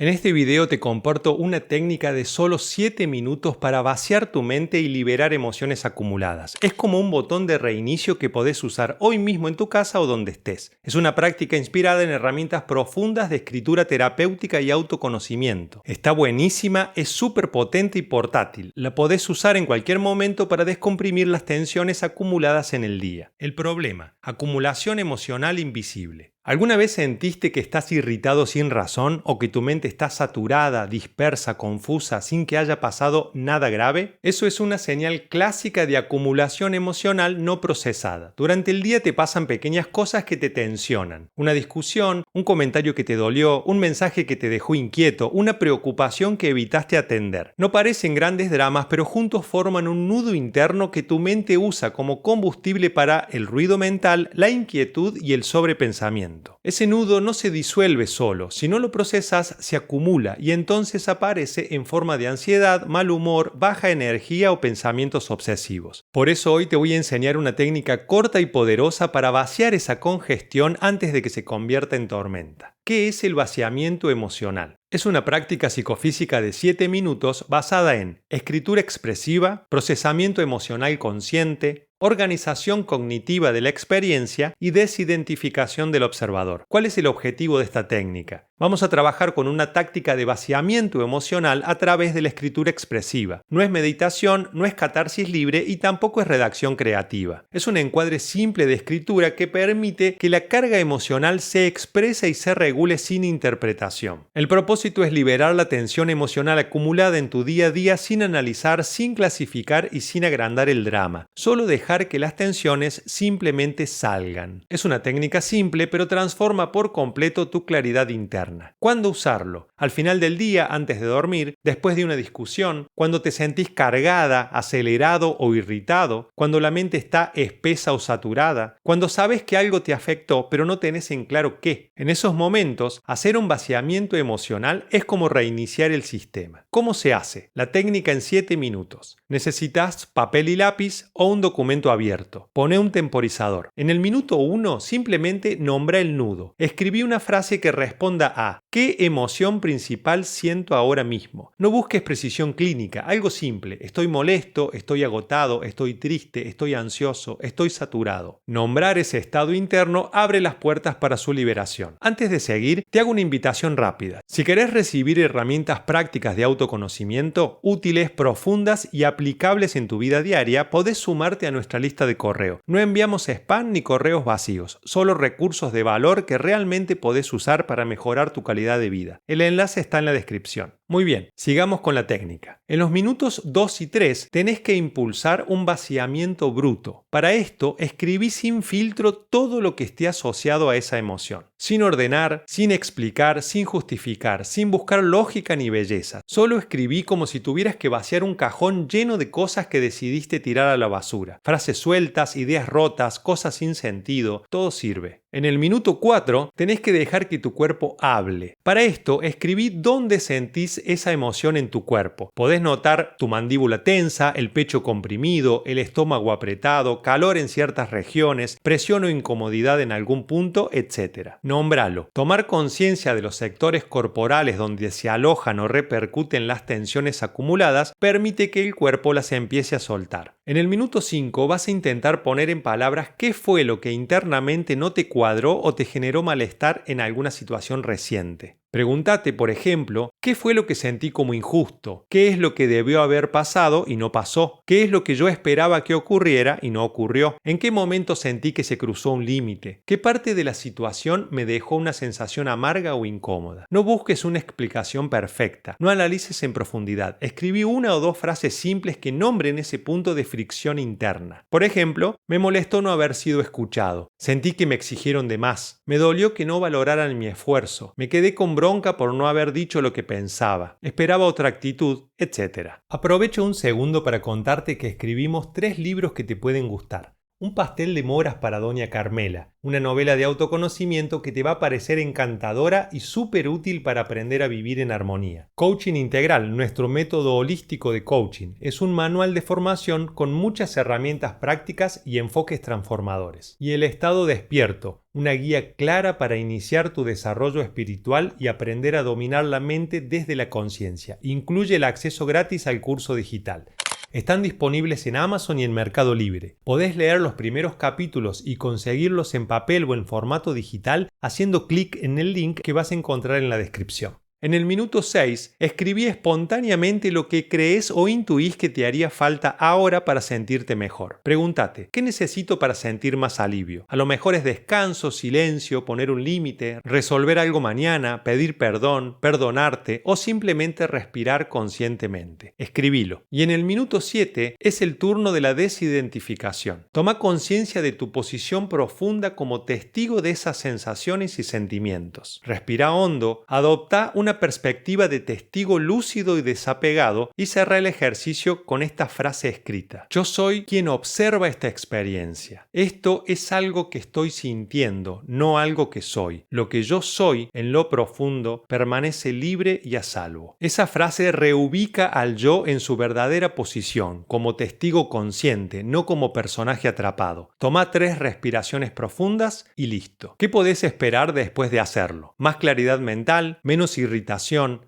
En este video te comparto una técnica de solo 7 minutos para vaciar tu mente y liberar emociones acumuladas. Es como un botón de reinicio que podés usar hoy mismo en tu casa o donde estés. Es una práctica inspirada en herramientas profundas de escritura terapéutica y autoconocimiento. Está buenísima, es súper potente y portátil. La podés usar en cualquier momento para descomprimir las tensiones acumuladas en el día. El problema: acumulación emocional invisible. ¿Alguna vez sentiste que estás irritado sin razón o que tu mente está saturada, dispersa, confusa, sin que haya pasado nada grave? Eso es una señal clásica de acumulación emocional no procesada. Durante el día te pasan pequeñas cosas que te tensionan. Una discusión, un comentario que te dolió, un mensaje que te dejó inquieto, una preocupación que evitaste atender. No parecen grandes dramas, pero juntos forman un nudo interno que tu mente usa como combustible para el ruido mental, la inquietud y el sobrepensamiento. Ese nudo no se disuelve solo, si no lo procesas se acumula y entonces aparece en forma de ansiedad, mal humor, baja energía o pensamientos obsesivos. Por eso hoy te voy a enseñar una técnica corta y poderosa para vaciar esa congestión antes de que se convierta en tormenta. ¿Qué es el vaciamiento emocional? Es una práctica psicofísica de 7 minutos basada en escritura expresiva, procesamiento emocional consciente, organización cognitiva de la experiencia y desidentificación del observador. ¿Cuál es el objetivo de esta técnica? Vamos a trabajar con una táctica de vaciamiento emocional a través de la escritura expresiva. No es meditación, no es catarsis libre y tampoco es redacción creativa. Es un encuadre simple de escritura que permite que la carga emocional se exprese y se regule sin interpretación. El propósito es liberar la tensión emocional acumulada en tu día a día sin analizar, sin clasificar y sin agrandar el drama. Solo dejar que las tensiones simplemente salgan. Es una técnica simple, pero transforma por completo tu claridad interna. ¿Cuándo usarlo? Al final del día, antes de dormir, después de una discusión, cuando te sentís cargada, acelerado o irritado, cuando la mente está espesa o saturada, cuando sabes que algo te afectó pero no tenés en claro qué. En esos momentos, hacer un vaciamiento emocional es como reiniciar el sistema. ¿Cómo se hace? La técnica en 7 minutos. Necesitas papel y lápiz o un documento abierto. Pone un temporizador. En el minuto 1 simplemente nombra el nudo. Escribí una frase que responda a ¿qué emoción principal siento ahora mismo? No busques precisión clínica, algo simple. Estoy molesto, estoy agotado, estoy triste, estoy ansioso, estoy saturado. Nombrar ese estado interno abre las puertas para su liberación. Antes de seguir, te hago una invitación rápida. Si querés recibir herramientas prácticas de autoconocimiento, útiles, profundas y aplicables en tu vida diaria, podés sumarte a nuestra lista de correo. No enviamos spam ni correos vacíos, solo recursos de valor que realmente podés usar para mejorar tu calidad de vida. El enlace está en la descripción. Muy bien, sigamos con la técnica. En los minutos 2 y 3 tenés que impulsar un vaciamiento bruto. Para esto, escribí sin filtro todo lo que esté asociado a esa emoción. Sin ordenar, sin explicar, sin justificar, sin buscar lógica ni belleza. Solo escribí como si tuvieras que vaciar un cajón lleno de cosas que decidiste tirar a la basura. Frases sueltas, ideas rotas, cosas sin sentido, todo sirve. En el minuto 4 tenés que dejar que tu cuerpo hable. Para esto, escribí dónde sentís esa emoción en tu cuerpo. Podés notar tu mandíbula tensa, el pecho comprimido, el estómago apretado, calor en ciertas regiones, presión o incomodidad en algún punto, etc. Nómbralo. Tomar conciencia de los sectores corporales donde se alojan o repercuten las tensiones acumuladas permite que el cuerpo las empiece a soltar. En el minuto 5 vas a intentar poner en palabras qué fue lo que internamente no te cuadró o te generó malestar en alguna situación reciente. Pregúntate, por ejemplo, ¿qué fue lo que sentí como injusto? ¿Qué es lo que debió haber pasado y no pasó? ¿Qué es lo que yo esperaba que ocurriera y no ocurrió? ¿En qué momento sentí que se cruzó un límite? ¿Qué parte de la situación me dejó una sensación amarga o incómoda? No busques una explicación perfecta, no analices en profundidad. Escribí una o dos frases simples que nombren ese punto de fricción interna. Por ejemplo, me molestó no haber sido escuchado. Sentí que me exigieron de más. Me dolió que no valoraran mi esfuerzo. Me quedé con bronca por no haber dicho lo que pensaba. Esperaba otra actitud, etc. Aprovecho un segundo para contarte que escribimos 3 libros que te pueden gustar. Un pastel de moras para Doña Carmela, una novela de autoconocimiento que te va a parecer encantadora y súper útil para aprender a vivir en armonía. Coaching Integral, nuestro método holístico de coaching, es un manual de formación con muchas herramientas prácticas y enfoques transformadores. Y El Estado Despierto, una guía clara para iniciar tu desarrollo espiritual y aprender a dominar la mente desde la conciencia. Incluye el acceso gratis al curso digital. Están disponibles en Amazon y en Mercado Libre. Podés leer los primeros capítulos y conseguirlos en papel o en formato digital haciendo clic en el link que vas a encontrar en la descripción. En el minuto 6, escribí espontáneamente lo que crees o intuís que te haría falta ahora para sentirte mejor. Pregúntate, ¿qué necesito para sentir más alivio? A lo mejor es descanso, silencio, poner un límite, resolver algo mañana, pedir perdón, perdonarte o simplemente respirar conscientemente. Escribilo. Y en el minuto 7 es el turno de la desidentificación. Toma conciencia de tu posición profunda como testigo de esas sensaciones y sentimientos. Respira hondo, adopta una perspectiva de testigo lúcido y desapegado y cerra el ejercicio con esta frase escrita. Yo soy quien observa esta experiencia. Esto es algo que estoy sintiendo, no algo que soy. Lo que yo soy, en lo profundo, permanece libre y a salvo. Esa frase reubica al yo en su verdadera posición, como testigo consciente, no como personaje atrapado. Toma 3 respiraciones profundas y listo. ¿Qué podés esperar después de hacerlo? Más claridad mental, menos irritación,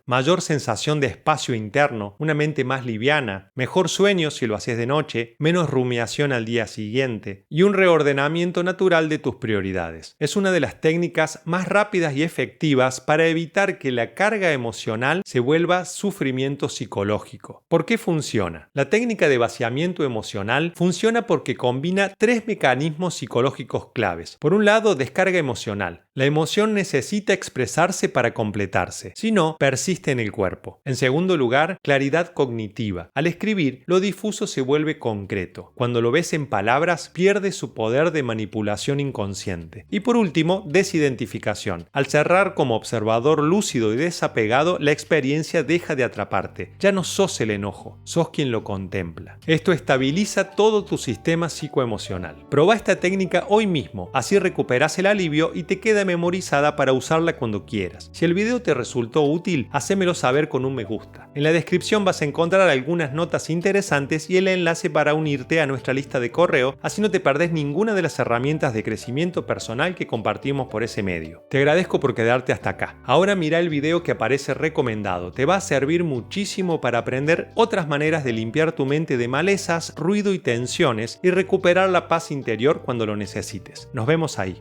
mayor sensación de espacio interno, una mente más liviana, mejor sueño si lo haces de noche, menos rumiación al día siguiente y un reordenamiento natural de tus prioridades. Es una de las técnicas más rápidas y efectivas para evitar que la carga emocional se vuelva sufrimiento psicológico. ¿Por qué funciona? La técnica de vaciamiento emocional funciona porque combina 3 mecanismos psicológicos claves. Por un lado, descarga emocional. La emoción necesita expresarse para completarse. Si no, persiste en el cuerpo. En segundo lugar, claridad cognitiva. Al escribir, lo difuso se vuelve concreto. Cuando lo ves en palabras, pierde su poder de manipulación inconsciente. Y por último, desidentificación. Al cerrar como observador lúcido y desapegado, la experiencia deja de atraparte. Ya no sos el enojo, sos quien lo contempla. Esto estabiliza todo tu sistema psicoemocional. Probá esta técnica hoy mismo, así recuperás el alivio y te queda memorizada para usarla cuando quieras. Si el video te resultó útil, hacémelo saber con un me gusta. En la descripción vas a encontrar algunas notas interesantes y el enlace para unirte a nuestra lista de correo, así no te perdés ninguna de las herramientas de crecimiento personal que compartimos por ese medio. Te agradezco por quedarte hasta acá. Ahora mira el video que aparece recomendado. Te va a servir muchísimo para aprender otras maneras de limpiar tu mente de malezas, ruido y tensiones y recuperar la paz interior cuando lo necesites. Nos vemos ahí.